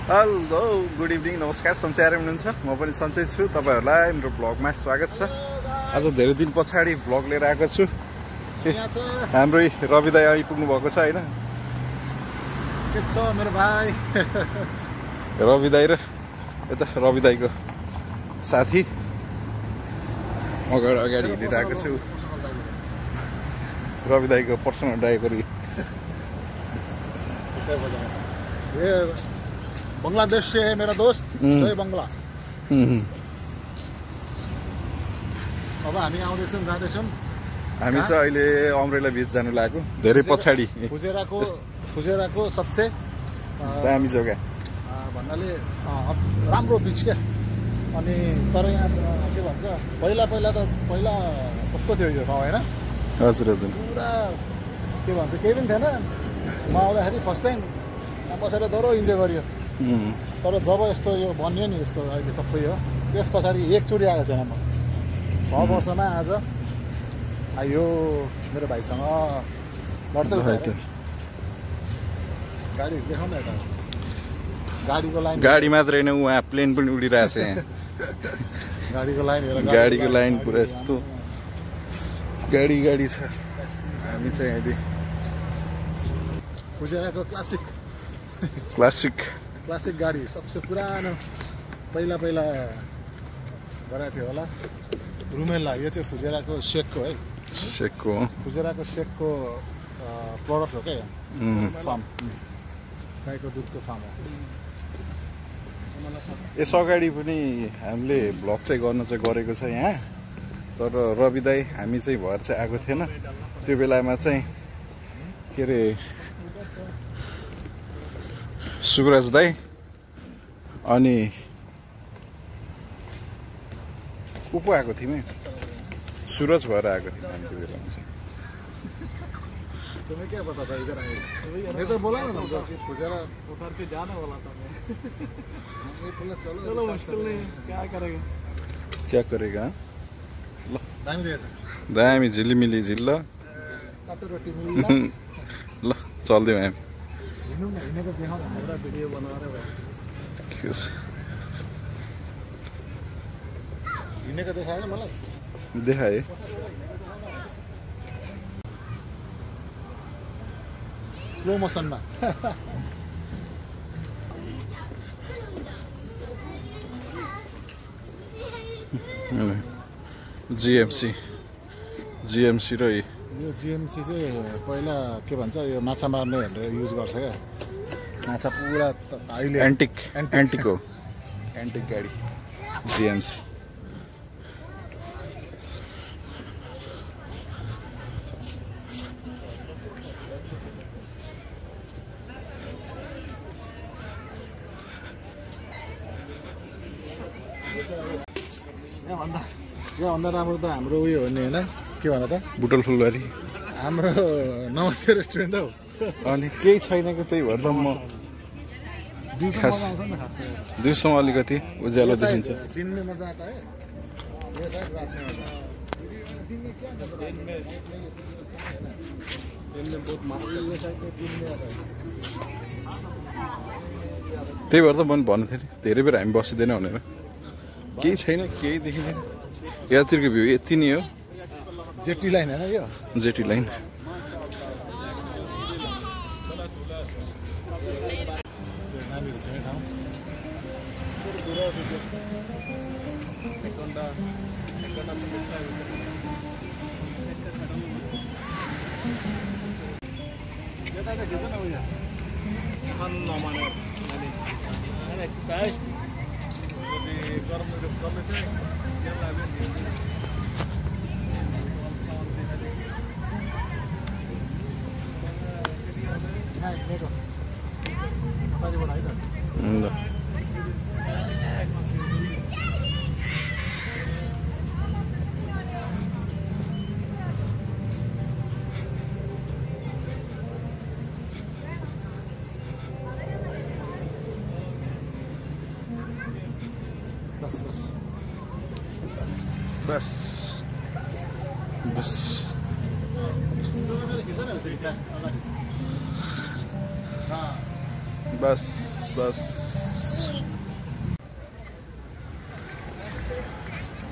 hello good evening नमस्कार सन्चै आराम हुनुहुन्छ म पनि सन्चै छु तपाईहरुलाई मेरो ब्लगमा स्वागत छ आज धेरै दिन पछाडी ब्लग लिएर आएको छु हाम्रो रवि दाइ आइपुग्नु भएको छ हैन के छ मेरो भाइ रवि दाइ र यता रवि दाइको साथी अगाडि हिँडिरहेको छु रवि दाइको पर्सनल ड्राइभर ये बांग्लादेश से है मेरा दोस्त जय बंगला अब हामी आउँदैछौँ जाँदैछौँ हामी चाहिँ अहिले अम्ब्रेला बीच जानु लाग्यो धेरै पछाडी फुजेराको सबसे दामी जग्गा भन्नाले राम्रो बीच क्या अनि तर यहाँ के भन्छ पहिला कस्तो थियो यो ठाउँ हैन हजुर हजुर पुरा के भन्छ केही पनि थिएन म आउँदाखेरि फर्स्ट टाइम यहाँ बसेर दह्रो इन्जोय गरियो तर जब यस्तो यो बन्यो नि यस्तो अहिले सबै हो त्यस पछाडि एकचोटि आएको छैन म 6 वर्षमा आज आयो मेरो भाइसँग लड्छ गाडी देखाउन यता गाडीको लाइन गाडी मात्रै हैन उहाँ प्लेन पनि उडिरहेछ यहाँ गाडीको लाइन हेर गाडीको लाइन पुरा यस्तो गाडी छ हामी चाहिँ अहिले फुजेराको क्लासिक गाडी सबसे पुरानो पहिला गराएको थियो होला रुमेला यो चाहिँ फुजेराको सेकको है फुजेराको सेकको प्रोडक्ट हो क्या फार्म गाईको दुधको फार्म हो यस अगाडि पनि हामीले भ्लग चाहिँ गर्न चाहिँ गरेको छ यहाँ तर रवि दाइ हामी चाहिँ भएर चाहिँ आएको थिएन त्यो बेलामा चाहिँ के अरे सुरज दाइ अनि को पो आएको थियौँ सुरज भएर आएको थियौँ हामी त्यो बेलामा चाहिँ तुम्हें क्या पता था इधर आए नहीं तो बोला ना तुमको कि फुजेरा उतर के जाने वाला था मैं ये बोला चलो मुश्किल नहीं क्या करेगा ल दामी दिएछ दामी झिलिमिली झिल्ल काटो रोटी मिल्ला ल चल्दियौँ हामी हिँडेको देखाउन हाम्रो भिडियो बनाएर हिँडेको देखाएन मलाई देखाए स्लो मोसनमा GMC र यो GMC चाहिँ पहिला के भन्छ यो माछा मार्नेहरूले युज गर्छ क्या माछा पुरा अहिले एन्टिक गाडी GMC भन्दा राम्रो त हाम्रो उयो हो नि होइन के भन त बुटल फुलबारी हाम्रो नमस्ते रेस्टुरेन्ट हौ अनि केही छैन कि त्यही भएर त म खास दिउँसोमा अलिकति उज्यालो देखिन्छ दिन में मजा आता है ये साइड रात में आता है दिन में क्या मतलब दिन में बहुत मस्त ये साइड में दिन में आता है त्यही भएर त म भन्नु थिएँ धेरै बेर हामी बसिँदैन भनेर केही छैन केही देखिँदैन यतातिरको भ्यू यति नै हो जेटी लाइन हैन यो जेटी लाइन बस बस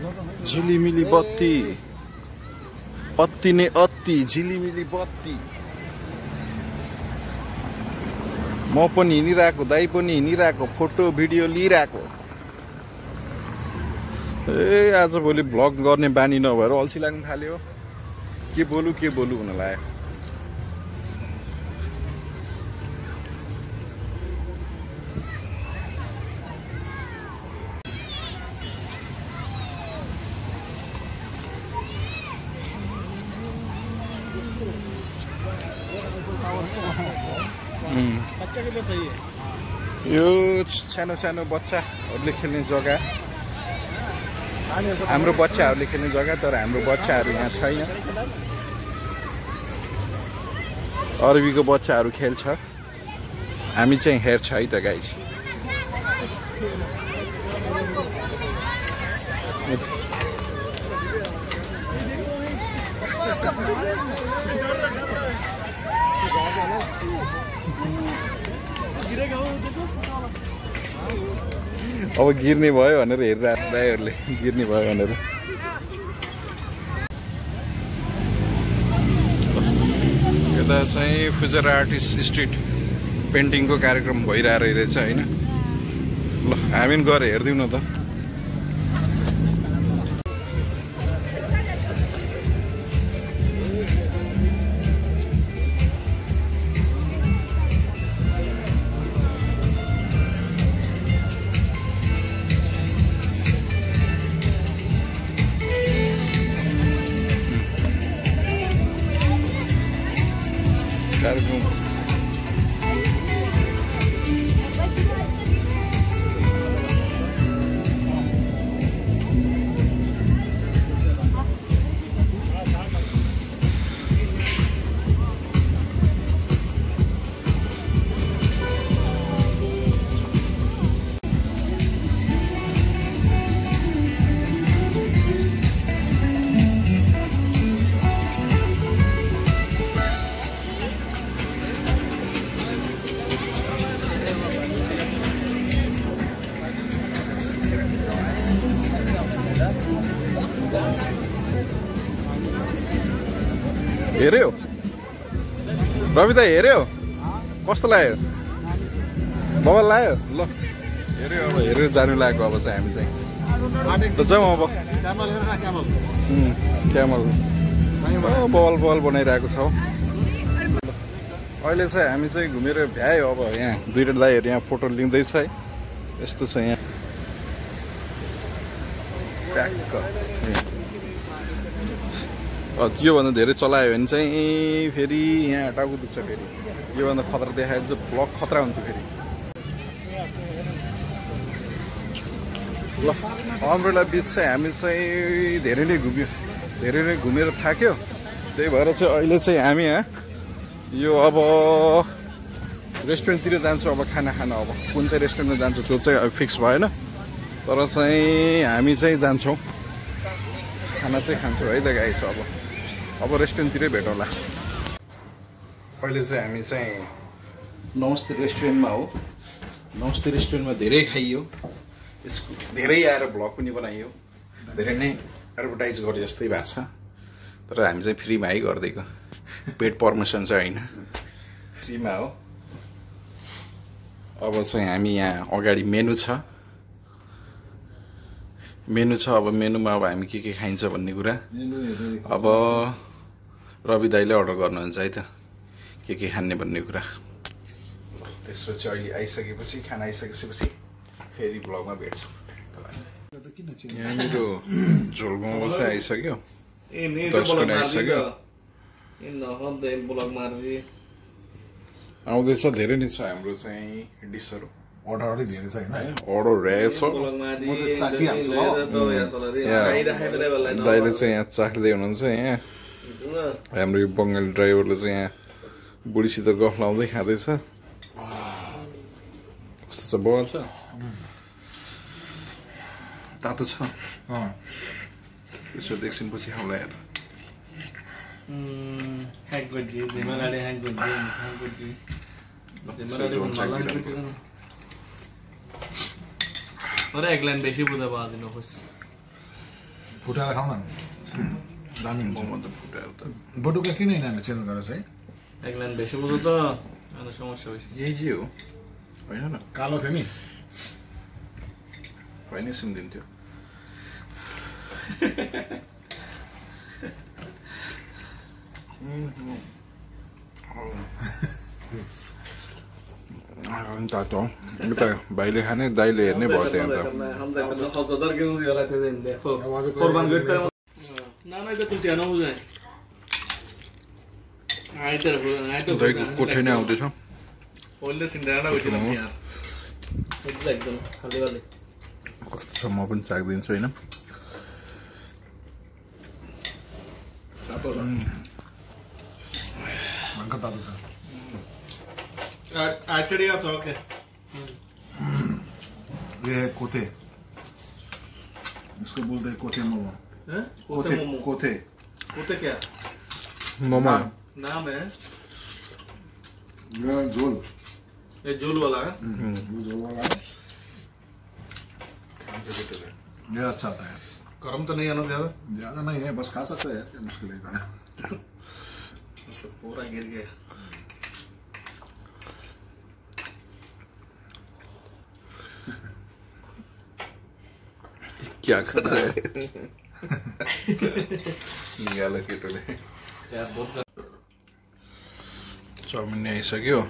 झिलिमिली बत्ती अत्ति नै अत्ति झिलिमिली बत्ती म पनि हिँडिरहेको दाइ पनि हिँडिरहेको फोटो भिडियो लिइरहेको आज भोलि भ्लग गर्ने बानी नभएर अल्छी लाग्न थाल्यो के बोलु हुन लाग्यो यो सानो सानो बच्चाहरूले खेल्ने जग्गा हाम्रो बच्चाहरूले खेल्ने जग्गा तर हाम्रो बच्चाहरू यहाँ छैन अरबीको बच्चाहरू खेल्छ हामी चाहिँ हेर्छ है त गाइस अब गिर्ने भयो भनेर हेरिरहेको दाइहरूले गिर्ने भयो भनेर यता चाहिँ फ्युचर आर्टिस्ट स्ट्रिट पेन्टिङको कार्यक्रम भइरहेको रहेछ होइन ल हामी पनि गएर हेरिदिउँ न त हेऱ्यो रवि दाइ हेऱ्यो कस्तो लाग्यो बबल लाग्यो ल हेऱ्यो अब हेरेर जानु लागेको अब चाहिँ हामी चाहिँ जाउँ अब क्यामल बबल बनाइरहेको छौँ अहिले चाहिँ हामी चाहिँ घुमेर भ्यायो अब यहाँ दुईवटा दाइहरू यहाँ फोटो लिँदैछ है यस्तो छ यहाँ योभन्दा धेरै चलायो भने चाहिँ फेरि यहाँ टाउको दुख्छ फेरि योभन्दा खतरा देखायो भने चाहिँ ब्लग खतरा हुन्छ फेरि ल अम्ब्रेला बिच चाहिँ हामी चाहिँ धेरै नै घुमेर थाक्यो त्यही भएर चाहिँ अहिले चाहिँ हामी यो अब रेस्टुरेन्टतिर जान्छौँ अब खाना खान अब कुन चाहिँ रेस्टुरेन्टमा जान्छौँ त्यो चाहिँ फिक्स भएन तर चाहिँ हामी चाहिँ जान्छौँ खाना चाहिँ खान्छौँ है त गाइस अब रेस्टुरेन्टतिरै भेटौँला अहिले चाहिँ हामी चाहिँ नमस्ते रेस्टुरेन्टमा हो नमस्ते रेस्टुरेन्टमा धेरै खाइयो यसको धेरै आएर भ्लग पनि बनाइयो धेरै नै एडभर्टाइज गरे जस्तै भएको छ तर हामी चाहिँ फ्रीमा है गरिदिएको पेड पर्मिसन चाहिँ होइन फ्रीमा हो अब चाहिँ हामी यहाँ अगाडि मेनु छ अब मेनुमा अब हामी के खाइन्छ भन्ने कुरा अब रवि दाइले अर्डर गर्नुहुन्छ है त के खाने भन्ने कुरा त्यसपछि अहिले आइसकेपछि खाना आइसकेपछि फेरि ब्लगमा भेट्छौँ यहाँ मेरो झोल मोमो चाहिँ आइसक्यो 10 वटा आइसक्यो आउँदैछ धेरै नै छ हाम्रो चाहिँ डिसहरू अर्डर अलि धेरै छ हैन अर्डर रहेछ दाइले चाहिँ यहाँ चाख्दै हुनुहुन्छ यहाँ हाम्रो यो बङ्गाली ड्राइभरले चाहिँ यहाँ बुढीसित गफ लाउँदै खाँदैछ कस्तो छ बवाल छ तातो छ यसो एकछिनपछि खाउँला हेर अरे एक लाइन बेसी बुझा बाज नखोस फुटाएर खाऊ न दामी हुन्छ मोमो त फुटाएर त बटुका किन यिनीहरूले चेन्ज गरेछ है एक लाइन भेसेको त अनि समस्या हुन्छ यही जे हो होइन न कालो थियो नि होइन सुनिदिन्थ्यो तातो उता भाइले खाने दाइले हेर्ने भयो त्यहाँ त दाइको कोठे नै आउँदैछ कस्तो छ म पनि चाख्दिन्छु होइन तातो छ भयङ्कर तातो छ ये कोथे इसको बोलते हैं कोथे मोमो कोथे क्या मोमो नाम है ये झोल ये झोल वाला है ये झोल वाला है ये अच्छा आता है गरम तो नहीं आना ज्यादा नहीं है बस खा सकते हैं क्या मुश्किल है खाना पूरा गिर गया क्या कर रहा है निकाला केटोले चाउमिन आइसक्यो